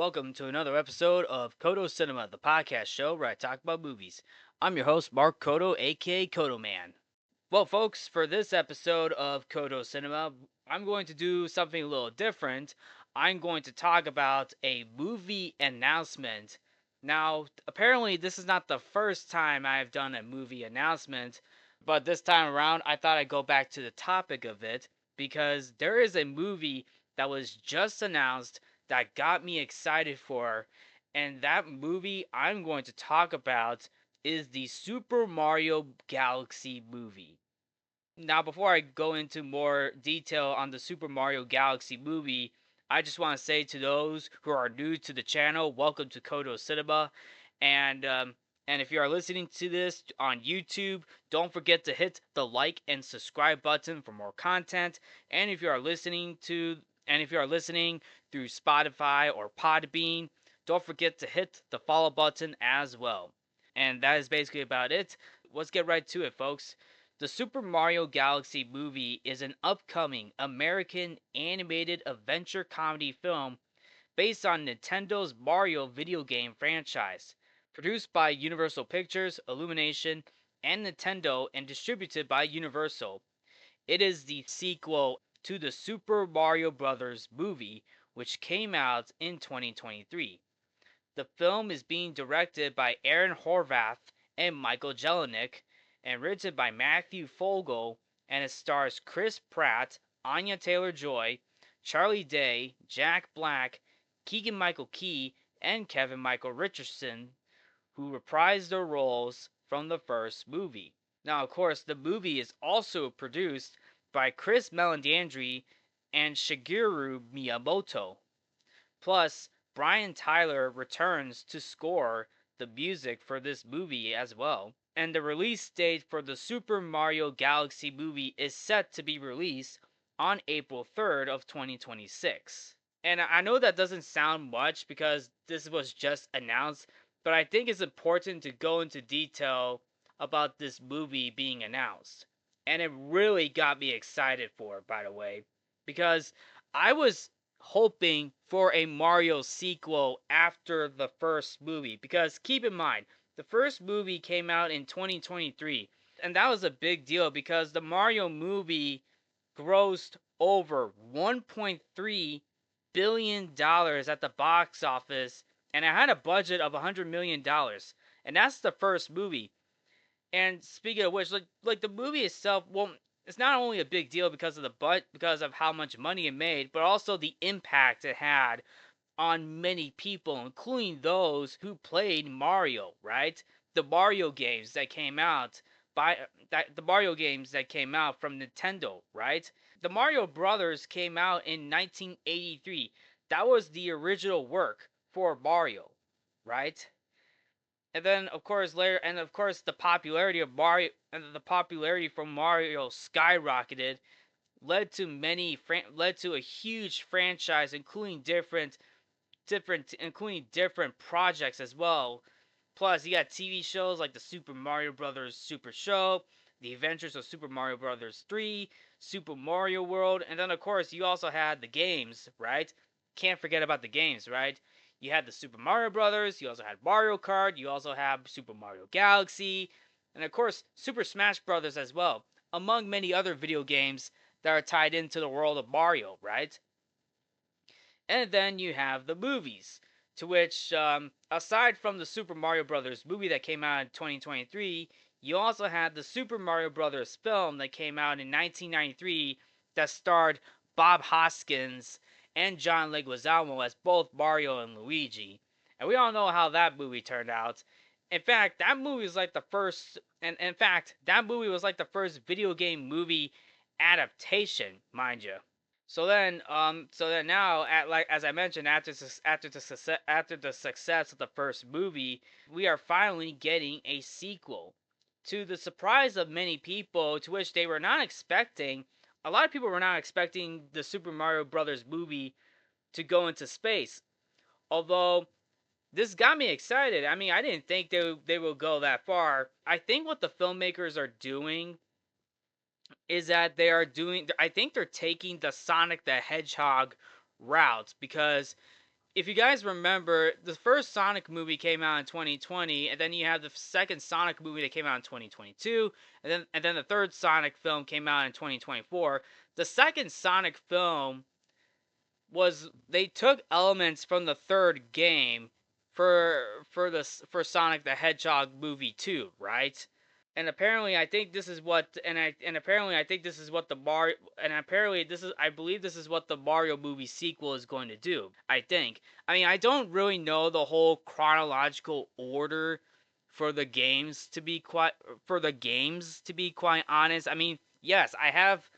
welcome to another episode of Codo Cinema, the podcast show where I talk about movies. I'm your host, Mark Codo, aka Codoman. Well, folks, for this episode of Codo Cinema, I'm going to do something a little different. I'm going to talk about a movie announcement. Now, apparently, this is not the first time I've done a movie announcement, but this time around, I thought I'd go back to the topic of it because there is a movie that was just announced that got me excited for, and that movie I'm going to talk about is the Super Mario Galaxy movie. Now, before I go into more detail on the Super Mario Galaxy movie, I just want to say to those who are new to the channel, welcome to Codo Cinema. And um, and if you are listening to this on YouTube, don't forget to hit the like and subscribe button for more content. And if you are listening to and if you are listening through Spotify or Podbean, don't forget to hit the follow button as well. And that is basically about it. Let's get right to it, folks. The Super Mario Galaxy movie is an upcoming American animated adventure comedy film based on Nintendo's Mario video game franchise. Produced by Universal Pictures, Illumination, and Nintendo, and distributed by Universal. It is the sequel to the Super Mario Bros. Movie, which came out in 2023. The film is being directed by Aaron Horvath and Michael Jelenic, and written by Matthew Fogel, and it stars Chris Pratt, Anya Taylor-Joy, Charlie Day, Jack Black, Keegan-Michael Key, and Kevin Michael Richardson, who reprised their roles from the first movie. Now, of course, the movie is also produced by Chris Meledandri and Shigeru Miyamoto. Plus, Brian Tyler returns to score the music for this movie as well. And the release date for the Super Mario Galaxy movie is set to be released on April 3rd of 2026. And I know that doesn't sound much because this was just announced, but I think it's important to go into detail about this movie being announced. And it really got me excited for it, by the way, because I was hoping for a Mario sequel after the first movie. Because keep in mind, the first movie came out in 2023, and that was a big deal because the Mario movie grossed over $1.3 billion at the box office, and it had a budget of $100 million. And that's the first movie. And speaking of which, like the movie itself, well, it's not only a big deal because of because of how much money it made, but also the impact it had on many people, including those who played Mario, right? The Mario games that came out the Mario games that came out from Nintendo, right? The Mario Brothers came out in 1983. That was the original work for Mario, right? And then of course the popularity of Mario and the popularity from Mario skyrocketed, led to a huge franchise, including different projects as well. Plus, you got TV shows like the Super Mario Brothers Super Show, The Adventures of Super Mario Brothers 3, Super Mario World, and then of course you also had the games, right? Can't forget about the games, right? You had the Super Mario Brothers, you also had Mario Kart, you also have Super Mario Galaxy, and of course Super Smash Brothers as well, among many other video games that are tied into the world of Mario, right? And then you have the movies, to which, aside from the Super Mario Brothers movie that came out in 2023, you also had the Super Mario Brothers film that came out in 1993 that starred Bob Hoskins and John Leguizamo as both Mario and Luigi. And we all know how that movie turned out. In fact, that movie was like the first, and in fact, that movie was like the first video game movie adaptation, mind you. So then now, at like as I mentioned, after the success of the first movie, we are finally getting a sequel. To the surprise of many people, to which they were not expecting, a lot of people were not expecting the Super Mario Brothers movie to go into space. Although this got me excited. I mean, I didn't think they will go that far. I think what the filmmakers are doing is that I think they're taking the Sonic the Hedgehog route because if you guys remember, the first Sonic movie came out in 2020, and then you have the second Sonic movie that came out in 2022, and then the third Sonic film came out in 2024. The second Sonic film was they took elements from the third game for Sonic the Hedgehog movie 2, right? And apparently I think this is what and apparently I think this is what the Mario and apparently this is I believe this is what the Mario movie sequel is going to do. I think. I mean, I don't really know the whole chronological order for the games to be quite honest. I mean, yes, I have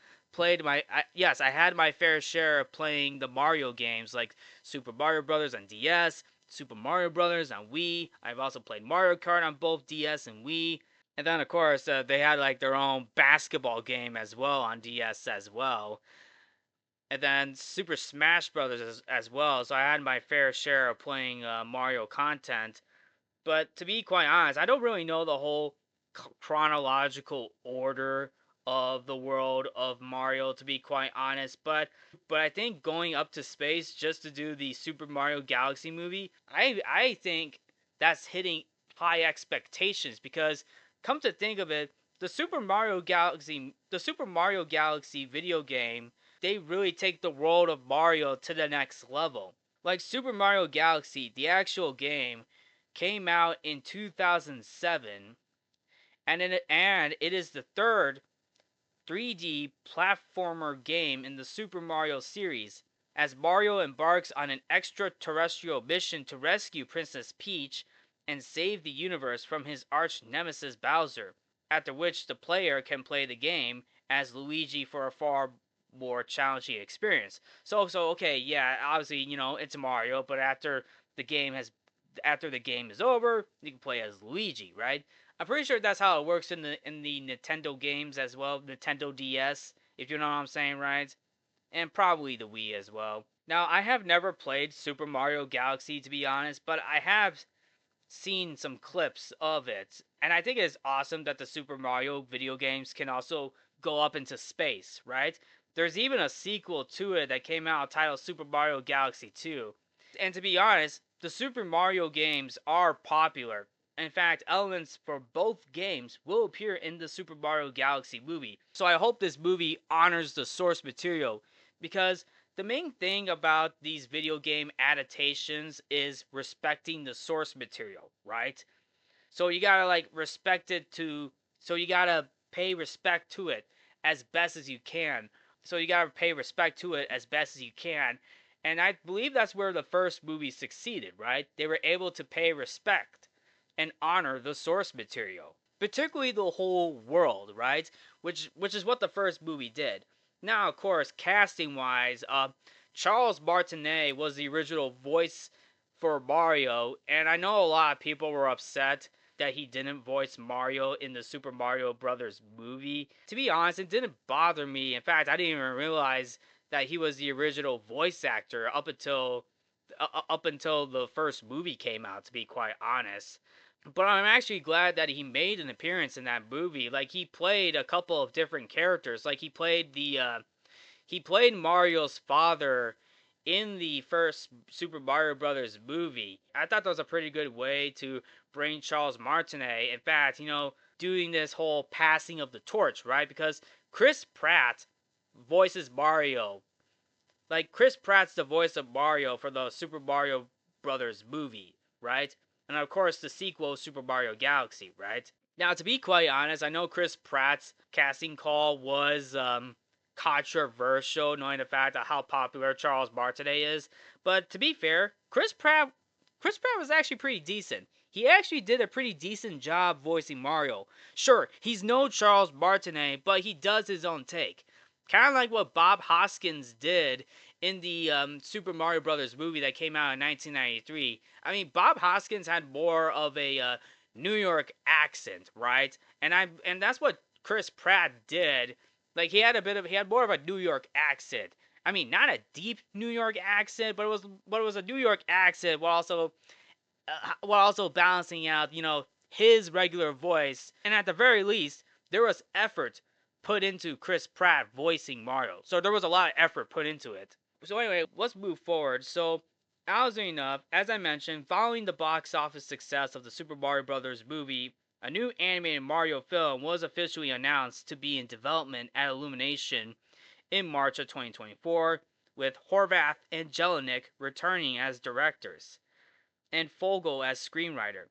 yes, I had my fair share of playing the Mario games like Super Mario Brothers on DS, Super Mario Brothers on Wii. I've also played Mario Kart on both DS and Wii. And then, of course, they had like their own basketball game as well on DS as well. And then Super Smash Brothers as well. So I had my fair share of playing Mario content. But to be quite honest, I don't really know the whole chronological order of the world of Mario, to be quite honest. But I think going up to space just to do the Super Mario Galaxy movie, I think that's hitting high expectations because come to think of it, the Super Mario Galaxy video game, they really take the world of Mario to the next level. Like Super Mario Galaxy, the actual game came out in 2007, and it is the third 3D platformer game in the Super Mario series, as Mario embarks on an extraterrestrial mission to rescue Princess Peach and save the universe from his arch nemesis Bowser, after which the player can play the game as Luigi for a far more challenging experience. So okay, yeah, obviously, it's Mario, but after the game is over, you can play as Luigi, right? I'm pretty sure that's how it works in the Nintendo games as well, Nintendo DS, if you know what I'm saying, right? And probably the Wii as well. Now, I have never played Super Mario Galaxy to be honest, but I have seen some clips of it, and I think it's awesome that the Super Mario video games can also go up into space, right? There's even a sequel to it that came out titled Super Mario Galaxy 2. And to be honest, the Super Mario games are popular. In fact, elements for both games will appear in the Super Mario Galaxy movie. So I hope this movie honors the source material because the main thing about these video game adaptations is respecting the source material, right? So you gotta so you gotta pay respect to it as best as you can. So you gotta pay respect to it as best as you can. And I believe that's where the first movie succeeded, right? They were able to pay respect and honor the source material, particularly the whole world, right? Which is what the first movie did. Now, of course, casting wise, Charles Martinet was the original voice for Mario, and I know a lot of people were upset that he didn't voice Mario in the Super Mario Brothers movie. To be honest, it didn't bother me. In fact, I didn't even realize that he was the original voice actor up until the first movie came out, to be quite honest. But I'm actually glad that he made an appearance in that movie. Like he played a couple of different characters. Like he played Mario's father in the first Super Mario Brothers movie. I thought that was a pretty good way to bring Charles Martinet. In fact, doing this whole passing of the torch, right? Because Chris Pratt voices Mario. Like Chris Pratt's the voice of Mario for the Super Mario Brothers movie, right? And of course the sequel Super Mario Galaxy, right? Now to be quite honest, I know Chris Pratt's casting call was controversial, knowing the fact of how popular Charles Martinet is. But to be fair, Chris Pratt was actually pretty decent. He actually did a pretty decent job voicing Mario. Sure, he's no Charles Martinet, but he does his own take. Kind of like what Bob Hoskins did in the Super Mario Brothers movie that came out in 1993. I mean, Bob Hoskins had more of a New York accent, right? And that's what Chris Pratt did. Like he had more of a New York accent. I mean, not a deep New York accent, but it was a New York accent while also balancing out, his regular voice. And at the very least, there was effort put into Chris Pratt voicing Mario. So there was a lot of effort put into it. So anyway, let's move forward. So Oddly enough, as I mentioned, following the box office success of the Super Mario Bros. Movie, a new animated Mario film was officially announced to be in development at Illumination in March of 2024, with Horvath and Jelinek returning as directors and Fogel as screenwriter.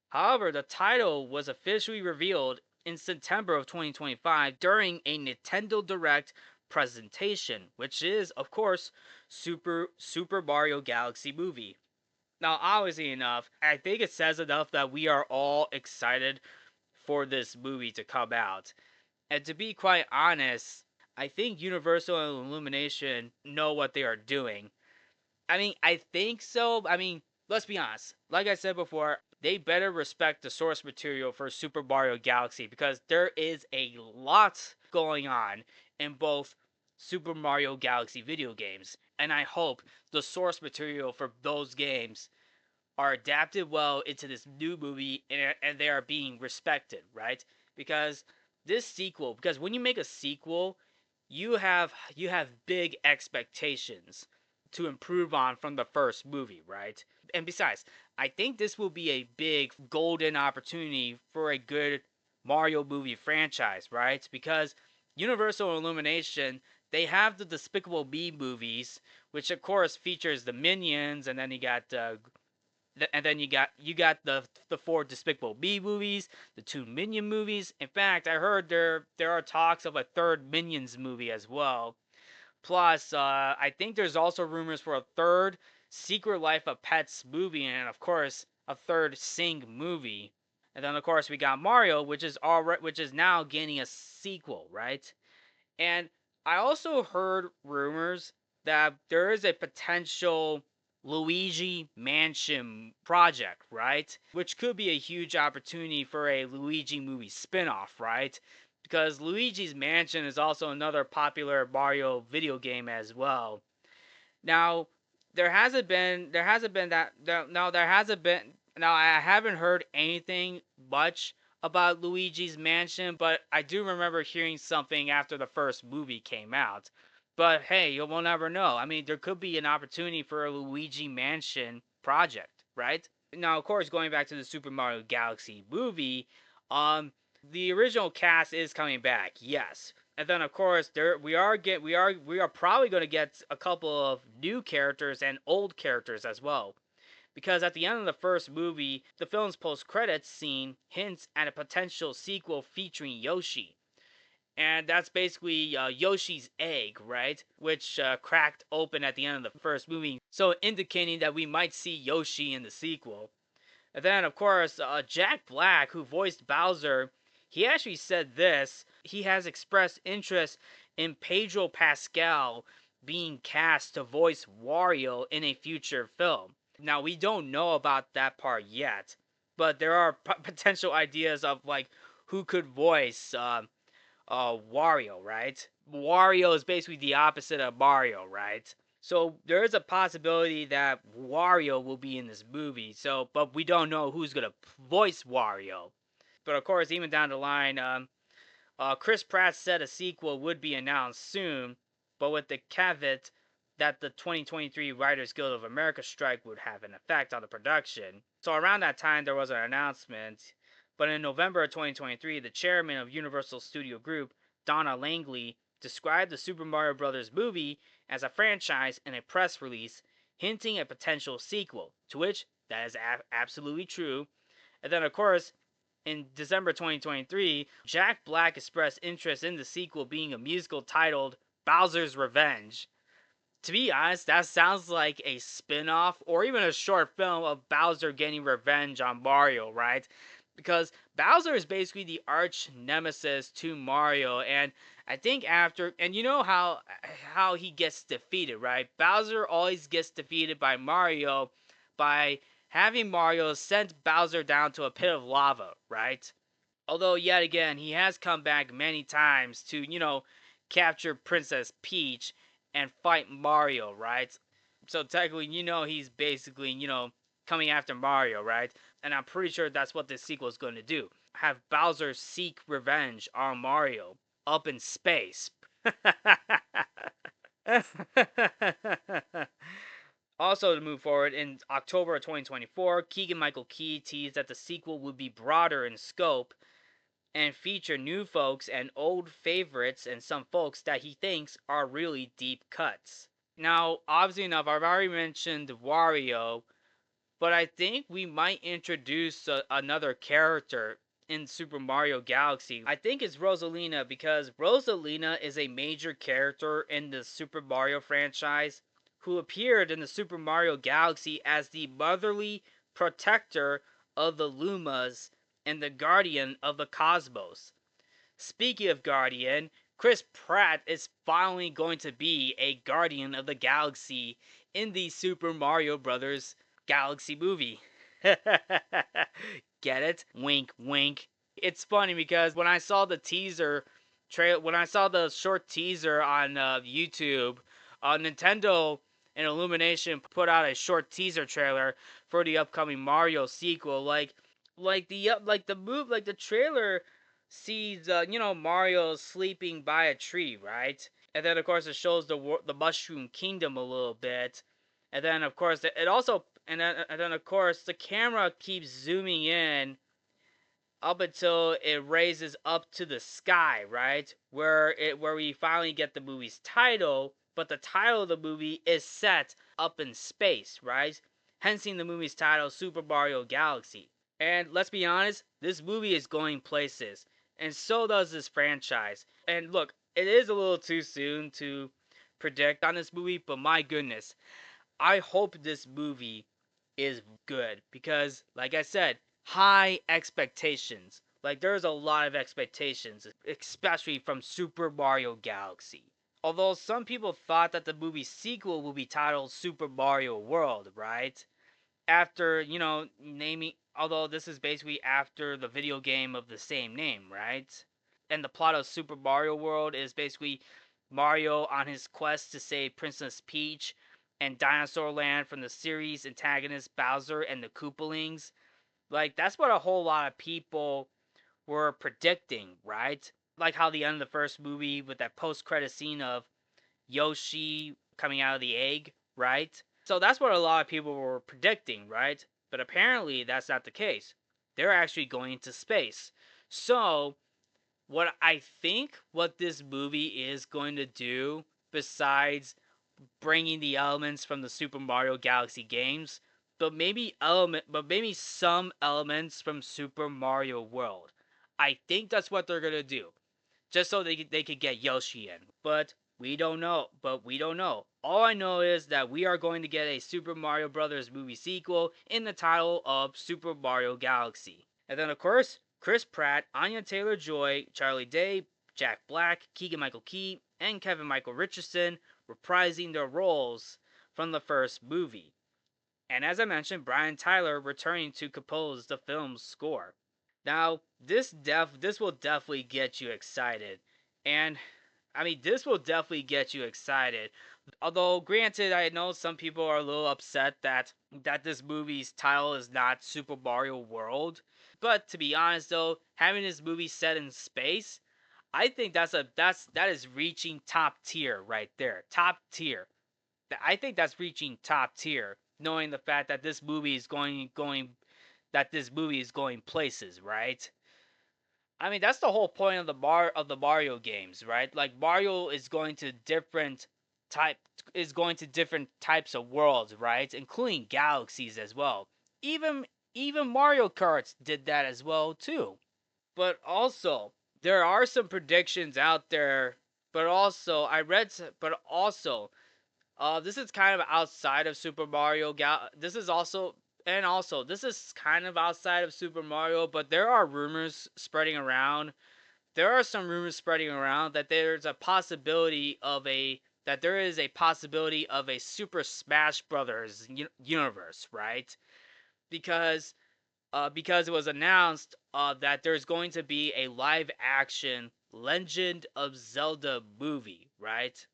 However, the title was officially revealed in September of 2025 during a Nintendo Direct presentation, which is, of course, Super Mario Galaxy movie. Now, obviously enough, I think it says enough that we are all excited for this movie to come out. And to be quite honest, I think Universal and Illumination know what they are doing. I mean, I think so. I mean, let's be honest. Like I said before, they better respect the source material for Super Mario Galaxy because there is a lot going on in both Super Mario Galaxy video games. And I hope the source material for those games are adapted well into this new movie and they are being respected, right? Because this sequel, because when you make a sequel, you have big expectations to improve on from the first movie, right? And besides, I think this will be a big golden opportunity for a good Mario movie franchise, right? Because Universal Illumination, they have the Despicable Me movies, which of course features the Minions, and then you got the four Despicable Me movies, the two Minion movies. In fact, I heard there are talks of a third Minions movie as well. Plus, I think there's also rumors for a third Secret Life of Pets movie, and of course, a third Sing movie. And then of course we got Mario, which is now getting a sequel, right? And I also heard rumors that there is a potential Luigi Mansion project, right? Which could be a huge opportunity for a Luigi movie spin-off, right? Because Luigi's Mansion is also another popular Mario video game as well. Now, there hasn't been now I haven't heard anything much about Luigi's Mansion, but I do remember hearing something after the first movie came out. But hey, you will never know. I mean, there could be an opportunity for a Luigi Mansion project, right? Now, of course, going back to the Super Mario Galaxy movie, um, the original cast is coming back, yes. And then, of course, we are probably going to get a couple of new characters and old characters as well. Because at the end of the first movie, the film's post-credits scene hints at a potential sequel featuring Yoshi. And that's basically Yoshi's egg, right? Which cracked open at the end of the first movie. So indicating that we might see Yoshi in the sequel. And then, of course, Jack Black, who voiced Bowser, he actually said this. He has expressed interest in Pedro Pascal being cast to voice Wario in a future film. Now, we don't know about that part yet, but there are potential ideas of like who could voice Wario, right? Wario is basically the opposite of Mario, right? So there is a possibility that Wario will be in this movie. So, but we don't know who's gonna voice Wario. But of course, even down the line, Chris Pratt said a sequel would be announced soon, but with the caveat that the 2023 Writers Guild of America strike would have an effect on the production. So around that time, there was an announcement. But in November of 2023, the chairman of Universal Studio Group, Donna Langley, described the Super Mario Bros. Movie as a franchise in a press release, hinting a potential sequel, to which that is absolutely true. And then, of course, in December 2023, Jack Black expressed interest in the sequel being a musical titled Bowser's Revenge. To be honest, that sounds like a spin off or even a short film of Bowser getting revenge on Mario, right? Because Bowser is basically the arch nemesis to Mario, and I think after, and you know how he gets defeated, right? Bowser always gets defeated by Mario by having Mario send Bowser down to a pit of lava, right? Although, yet again, he has come back many times to, capture Princess Peach and fight Mario, right? So technically, he's basically, coming after Mario, right? And I'm pretty sure that's what this sequel is going to do. Have Bowser seek revenge on Mario up in space. Also, to move forward, in October of 2024, Keegan-Michael Key teased that the sequel would be broader in scope and feature new folks and old favorites and some folks that he thinks are really deep cuts. Now, obviously enough, I've already mentioned Wario, but I think we might introduce another character in Super Mario Galaxy. I think it's Rosalina because Rosalina is a major character in the Super Mario franchise who appeared in the Super Mario Galaxy as the motherly protector of the Lumas and the guardian of the cosmos. Speaking of Guardian, Chris Pratt is finally going to be a Guardian of the Galaxy in the Super Mario Brothers Galaxy movie. Get it? Wink, wink. It's funny because when I saw the when I saw the short teaser on YouTube, Nintendo and Illumination put out a short teaser trailer for the upcoming Mario sequel. Like the trailer sees Mario sleeping by a tree, right? And then of course it shows the Mushroom Kingdom a little bit, and then of course it also and then of course the camera keeps zooming in up until it raises up to the sky, right? Where we finally get the movie's title, but the title of the movie is set up in space, right? Hence the movie's title Super Mario Galaxy. And let's be honest, this movie is going places, and so does this franchise. And look, it is a little too soon to predict on this movie, but my goodness, I hope this movie is good because, like I said, high expectations. Like, there's a lot of expectations, especially from Super Mario Galaxy. Although some people thought that the movie's sequel will be titled Super Mario World, right? After, naming, although this is basically after the video game of the same name, right? And the plot of Super Mario World is basically Mario on his quest to save Princess Peach and Dinosaur Land from the series antagonist Bowser and the Koopalings. Like, that's what a whole lot of people were predicting, right? Like how the end of the first movie with that post-credit scene of Yoshi coming out of the egg, right? So that's what a lot of people were predicting, right? But apparently that's not the case. They're actually going into space. So, what I think what this movie is going to do, besides bringing the elements from the Super Mario Galaxy games, but maybe some elements from Super Mario World. I think that's what they're gonna do, just so they could get Yoshi in. But we don't know. All I know is that we are going to get a Super Mario Brothers movie sequel in the title of Super Mario Galaxy. And then of course, Chris Pratt, Anya Taylor-Joy, Charlie Day, Jack Black, Keegan-Michael Key, and Kevin Michael Richardson reprising their roles from the first movie. And as I mentioned, Brian Tyler returning to compose the film's score. Now, this will definitely get you excited. And I mean, this will definitely get you excited. Although, granted, I know some people are a little upset that this movie's title is not Super Mario World. But to be honest, though, having this movie set in space, I think that is reaching top tier right there. Top tier. I think that's reaching top tier, knowing the fact that this movie is going places, right? I mean, that's the whole point of the Mario games, right? Like Mario type is going to different types of worlds, right? Including galaxies as well. Even even Mario Kart did that as well too. But also, there are some predictions out there, but also this is kind of outside of Super Mario this is also and also this is kind of outside of Super Mario, but there are rumors spreading around. There are some rumors spreading around that there is a possibility of a Super Smash Brothers universe, right? Because because it was announced that there's going to be a live action Legend of Zelda movie, right?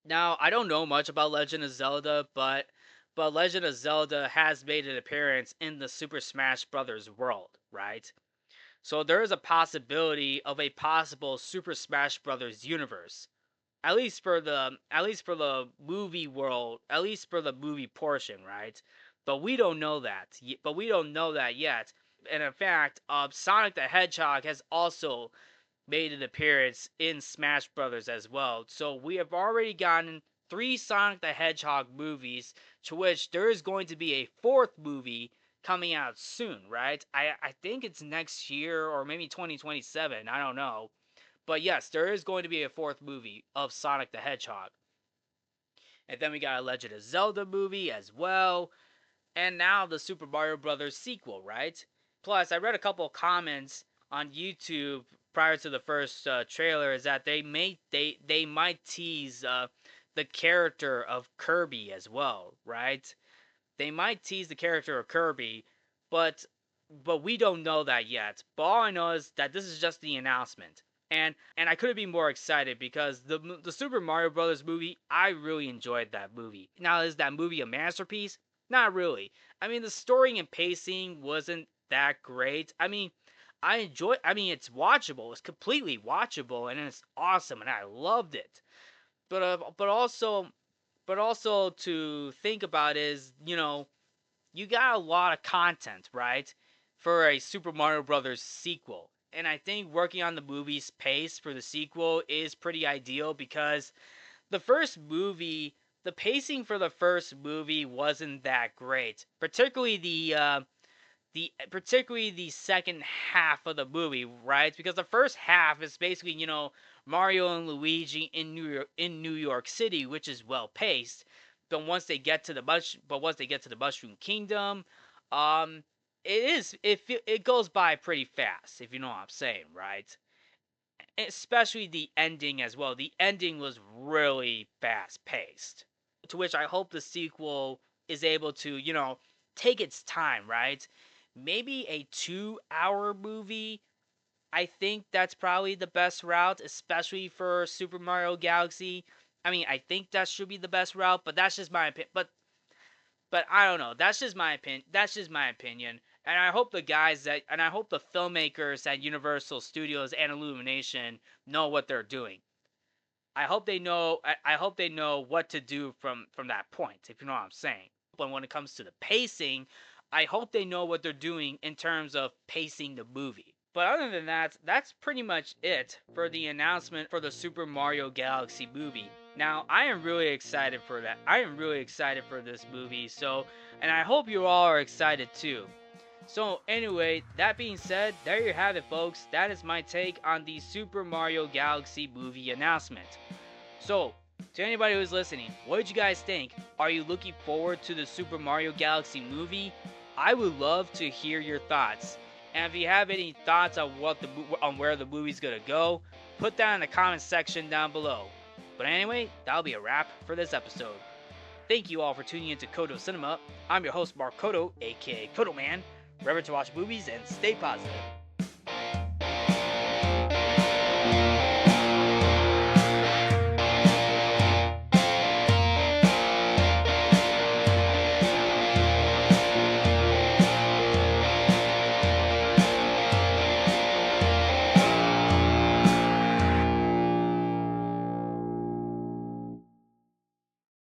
Now, I don't know much about Legend of Zelda, but Legend of Zelda has made an appearance in the Super Smash Bros. World, right? So there is a possibility of a possible Super Smash Bros. Universe. at least for the movie world, at least for the movie portion, right? But we don't know that. But we don't know that yet. And in fact, Sonic the Hedgehog has also made an appearance in Smash Brothers as well. So we have already gotten 3 Sonic the Hedgehog movies, to which there is going to be a 4th movie coming out soon, right? I think it's next year or maybe 2027. I don't know. But yes, there is going to be a 4th movie of Sonic the Hedgehog. And then we got a Legend of Zelda movie as well. And now the Super Mario Brothers sequel, right? Plus, I read a couple of comments on YouTube prior to the first trailer is that they might tease the character of Kirby as well, right? They might tease the character of Kirby, but we don't know that yet. But all I know is that this is just the announcement. And I couldn't be more excited because the Super Mario Brothers movie, I really enjoyed that movie. Now, is that movie a masterpiece? Not really. I mean, the story and pacing wasn't that great. I mean, it's watchable. It's completely watchable, and it's awesome, and I loved it. But also to think about is, you got a lot of content, right, for a Super Mario Brothers sequel. And I think working on the movie's pace for the sequel is pretty ideal because the first movie, the pacing for the first movie wasn't that great, particularly the second half of the movie, right? Because the first half is basically, Mario and Luigi in New York City, which is well paced. But once they get to the Mushroom Kingdom, um, it goes by pretty fast, if you know what I'm saying, right? Especially the ending as well. The ending was really fast paced. To which I hope the sequel is able to, take its time, right? Maybe a 2-hour movie. I think that's probably the best route, especially for Super Mario Galaxy. I mean, I think that should be the best route, but that's just my opinion. But I don't know. That's just my opinion. That's just my opinion. And I hope the filmmakers at Universal Studios and Illumination know what they're doing. I hope they know. I hope they know what to do from that point. If you know what I'm saying. But when it comes to the pacing, I hope they know what they're doing in terms of pacing the movie. But other than that, that's pretty much it for the announcement for the Super Mario Galaxy movie. Now, I am really excited for that. I am really excited for this movie. And I hope you all are excited too. So anyway, that being said, there you have it, folks. That is my take on the Super Mario Galaxy movie announcement. So, to anybody who's listening, what did you guys think? Are you looking forward to the Super Mario Galaxy movie? I would love to hear your thoughts. And if you have any thoughts on where the movie's gonna go, put that in the comment section down below. But anyway, that'll be a wrap for this episode. Thank you all for tuning into Codo Cinema. I'm your host, Mark Codo, aka Codoman. Remember to watch movies and stay positive.